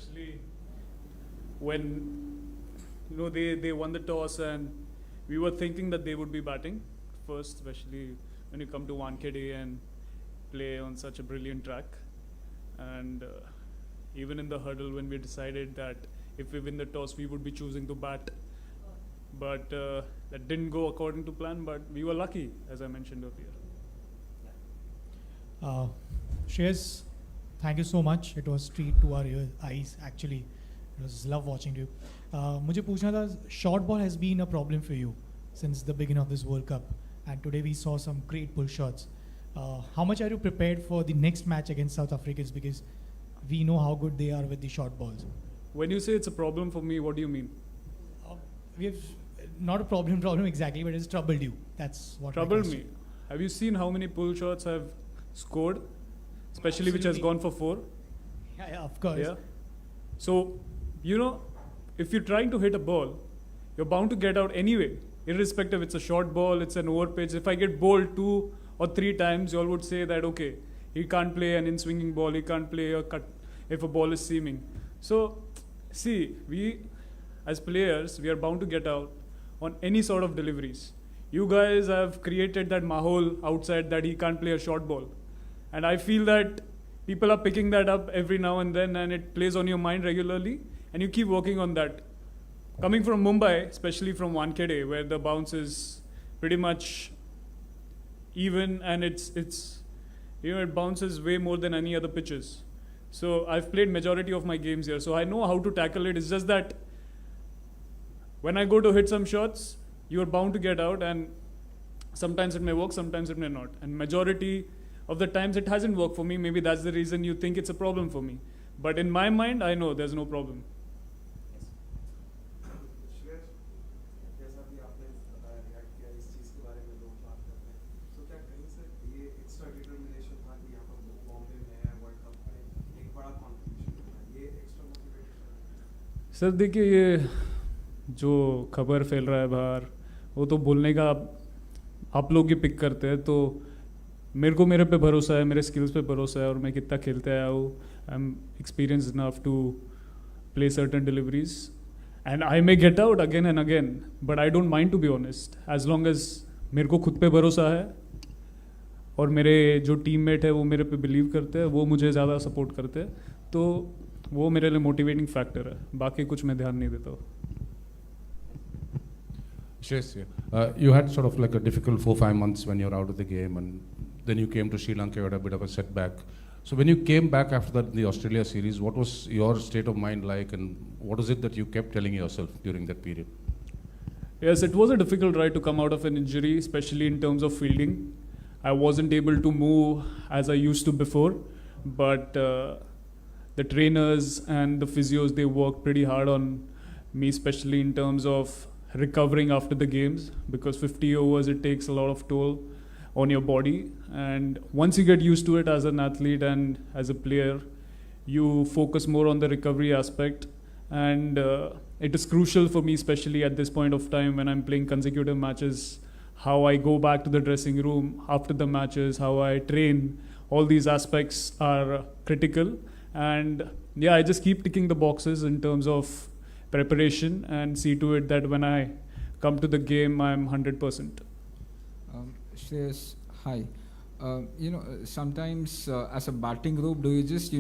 especially when they won the toss and we were thinking that they would be batting first, especially when you come to Wankhede and play on such a brilliant track. And even in the hurdle, when we decided that if we win the toss, we would be choosing to bat. But that didn't go according to plan, but we were lucky, as I mentioned earlier. Shreyas, thank you so much. It was treat to our eyes, actually. It was love watching you. मुझे पूछना था, short ball has been a problem for you since the beginning of this World Cup. And today we saw some great pull shots. How much are you prepared for the next match against South Africans? Because we know how good they are with the short balls. When you say it's a problem for me, what do you mean? We have not a problem exactly, but it's troubled you. That's what troubled me. Have you seen how many pull shots I've scored, especially which has gone for 4? Yeah, of course. Yeah. So, if you're trying to hit a ball, you're bound to get out anyway, irrespective. It's a short ball, it's an over pitch. If I get bowled 2 or 3 times, you all would say that, okay, he can't play an in-swinging ball, he can't play a cut if a ball is seaming. So, see, we as players, we are bound to get out on any sort of deliveries. You guys have created that mahol outside that he can't play a short ball. And I feel that people are picking that up every now and then, and it plays on your mind regularly, and you keep working on that. Coming from Mumbai, especially from Wankhede, where the bounce is pretty much even, and it bounces way more than any other pitches. So I've played majority of my games here, so I know how to tackle it. It's just that when I go to hit some shots, you're bound to get out, and sometimes it may work, sometimes it may not. And majority of the times it hasn't worked for me. Maybe that's the reason you think it's a problem for me. But in my mind, I know there's no problem. shresh, जैसा भी आपने react किया इस चीज़ के बारे में लोग बात करते हैं, तो क्या कहीं से ये एक्स्ट्रा डिटर्मिनेशन था कि यहाँ पर बॉम्बे में है वर्ल्ड कप में एक बड़ा कॉम्पिटिशन है, ये एक्स्ट्रा मोटिवेशन? सर देखिए, ये जो खबर फैल रहा है बाहर, वो तो बोलने का आप लोग ही पिक करते हैं. तो मेरे पे भरोसा है, मेरे स्किल्स पे भरोसा है, और मैं कितना खेलते आया हूँ. I am experience enough to play certain deliveries, and I may get out again and again, but I don't mind to be honest, as long as मेरे को खुद पे भरोसा है और मेरे जो टीममेट है वो मेरे पे बिलीव करते हैं, वो मुझे ज़्यादा सपोर्ट करते हैं, तो वो मेरे लिए मोटिवेटिंग फैक्टर है. बाकी कुछ मैं ध्यान नहीं देता हूँ. Shresh, you had sort of like a difficult 4-5 months when you were out of the game, and then you came to Sri Lanka, you had a bit of a setback. So when you came back after that, the Australia series, what was your state of mind like, and what is it that you kept telling yourself during that period? Yes, it was a difficult ride to come out of an injury, especially in terms of fielding. I wasn't able to move as I used to before, but the trainers and the physios, they worked pretty hard on me, especially in terms of recovering after the games, because 50 overs, it takes a lot of toll on your body, and once you get used to it as an athlete and as a player, you focus more on the recovery aspect, and it is crucial for me, especially at this point of time when I'm playing consecutive matches, how I go back to the dressing room after the matches, how I train. All these aspects are critical, and yeah, I just keep ticking the boxes in terms of preparation and see to it that when I come to the game, I'm 100%. Shreyas, hi. Sometimes as a batting group, do you just,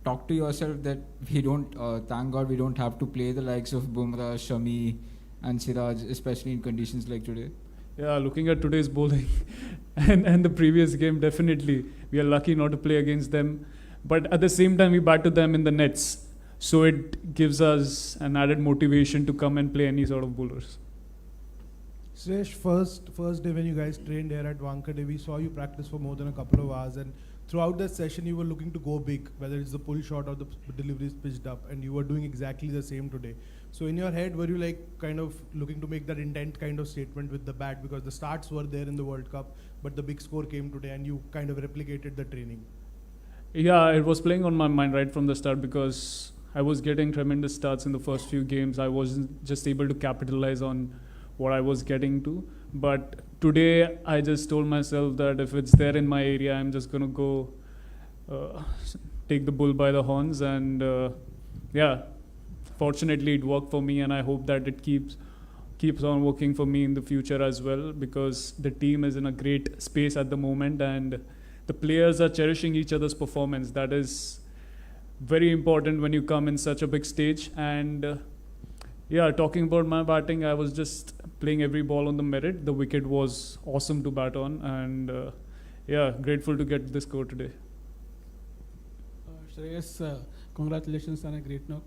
talk to yourself that we don't, thank God we don't have to play the likes of Bumrah, Shami and Siraj, especially in conditions like today? Yeah, looking at today's bowling and the previous game, definitely. We are lucky not to play against them. But at the same time, we bat to them in the nets. So it gives us an added motivation to come and play any sort of bowlers. Shresh, first day when you guys trained here at Wankhede, we saw you practice for more than a couple of hours, and throughout that session you were looking to go big, whether it's the pull shot or the deliveries pitched up, and you were doing exactly the same today. So in your head, were you like kind of looking to make that intent kind of statement with the bat, because the starts were there in the World Cup, but the big score came today and you kind of replicated the training? Yeah, it was playing on my mind right from the start, because I was getting tremendous starts in the first few games. I wasn't just able to capitalize on what I was getting to. But today, I just told myself that if it's there in my area, I'm just going to go take the bull by the horns and yeah, fortunately it worked for me, and I hope that it keeps on working for me in the future as well, because the team is in a great space at the moment, and the players are cherishing each other's performance. That is very important when you come in such a big stage. And yeah, talking about my batting, I was just playing every ball on the merit. The wicket was awesome to bat on, and yeah, grateful to get this score today. Shreyas, congratulations on a great knock.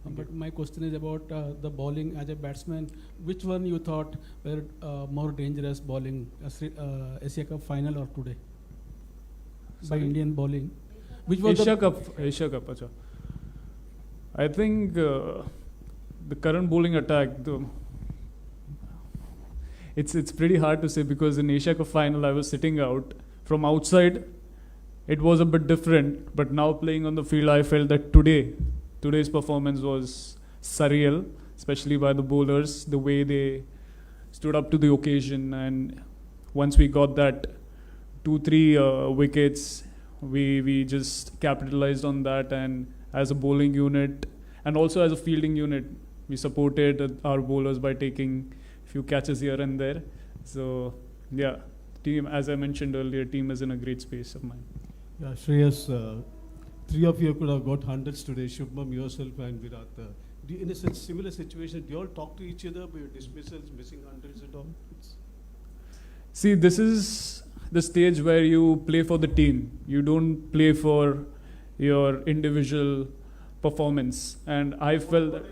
But my question is about the bowling as a batsman. Which one you thought were more dangerous bowling, Asia Cup final or today? By Sorry? Indian bowling. Which was Asia Cup, acha. I think the current bowling attack, it's pretty hard to say, because in Asia Cup final I was sitting out. From outside, it was a bit different, but now playing on the field, I felt that today's performance was surreal, especially by the bowlers, the way they stood up to the occasion. And once we got that 2-3 wickets, we just capitalized on that. And as a bowling unit and also as a fielding unit, we supported our bowlers by taking a few catches here and there. So yeah, team, as I mentioned earlier, team is in a great space of mine. Yeah, Shreyas, three of you could have got hundreds today, Shubham, yourself and Virat. In a such similar situation, do you all talk to each other about your dismissals, missing hundreds and all? See, this is the stage where you play for the team. You don't play for your individual performance. And I felt that.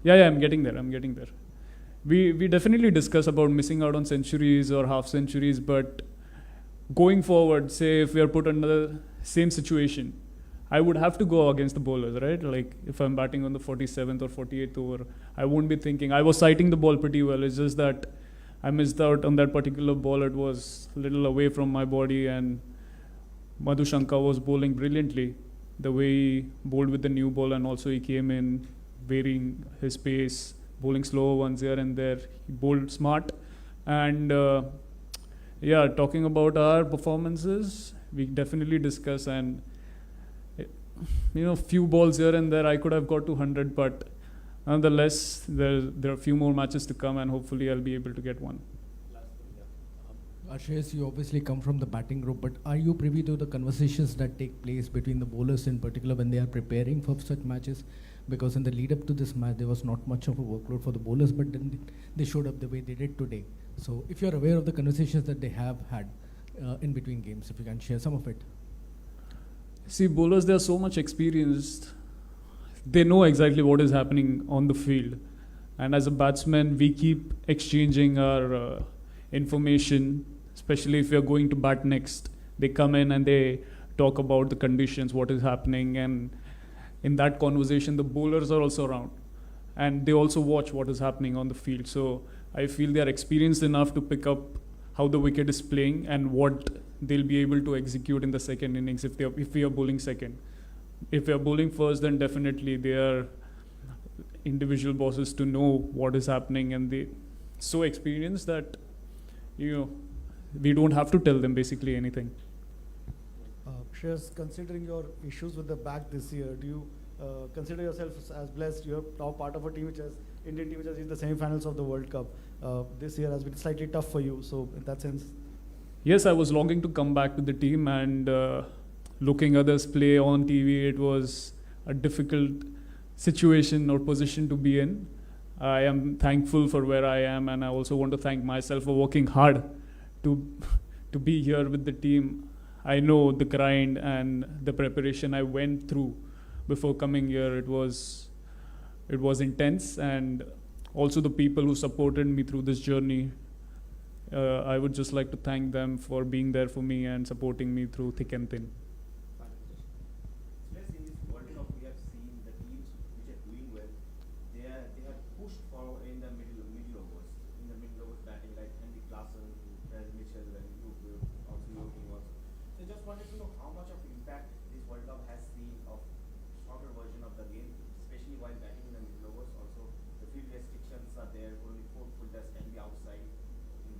Yeah, I'm getting there. We definitely discuss about missing out on centuries or half centuries, but going forward, say if we are put under the same situation, I would have to go against the bowlers, right? Like if I'm batting on the 47th or 48th over, I won't be thinking. I was sighting the ball pretty well. It's just that I missed out on that particular ball. It was a little away from my body, and Madhu Shankar was bowling brilliantly. The way he bowled with the new ball, and also he came in varying his pace, bowling slower ones here and there. He bowled smart. And yeah, talking about our performances, we definitely discuss, and few balls here and there I could have got to 100, but nonetheless, there are a few more matches to come, and hopefully I'll be able to get one. Ashish, you obviously come from the batting group, but are you privy to the conversations that take place between the bowlers in particular when they are preparing for such matches? Because in the lead up to this match, there was not much of a workload for the bowlers, but then they showed up the way they did today. So if you're aware of the conversations that they have had in between games, if you can share some of it. See, bowlers, they are so much experienced. They know exactly what is happening on the field. And as a batsman, we keep exchanging our information, especially if we are going to bat next. They come in and they talk about the conditions, what is happening, and in that conversation, the bowlers are also around. And they also watch what is happening on the field. So I feel they are experienced enough to pick up how the wicket is playing and what they'll be able to execute in the second innings if we are bowling second. If we are bowling first, then definitely they are individual bosses to know what is happening, and they so experienced that we don't have to tell them basically anything. Shreyas, considering your issues with the back this year, do you consider yourself as blessed? You're now part of a team Indian team which has reached the semi-finals of the World Cup. This year has been slightly tough for you. So in that sense, yes, I was longing to come back to the team, and looking others play on TV, it was a difficult situation or position to be in. I am thankful for where I am, and I also want to thank myself for working hard to be here with the team. I know the grind and the preparation I went through before coming here. It was intense, and also the people who supported me through this journey. I would just like to thank them for being there for me and supporting me through thick and thin. Yes, in this World Cup, we have seen the teams which are doing well. They have pushed forward in the middle overs batting, like Henry Klassen, Mitchell, and you also your team also. So just wanted to know how much of impact this World Cup has seen of shorter version of the game, especially while batting in the middle overs. Also, the field restrictions are there; only 4 fielders can be outside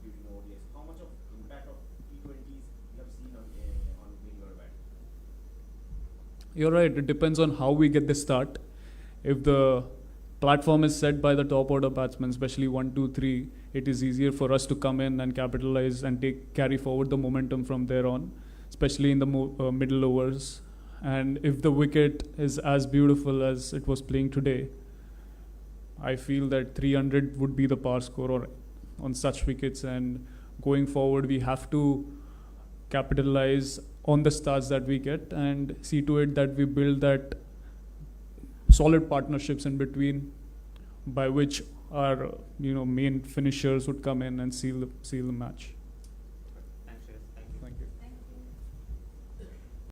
during ODIs. How much of impact of T20s you have seen on middle over bat? You're right, it depends on how we get the start. If the platform is set by the top order batsmen, especially 1, 2, 3, it is easier for us to come in and capitalize and carry forward the momentum from there on, especially in the middle overs. And if the wicket is as beautiful as it was playing today, I feel that 300 would be the par score on such wickets. And going forward, we have to capitalize on the starts that we get and see to it that we build that solid partnerships in between, by which our main finishers would come in and seal the match.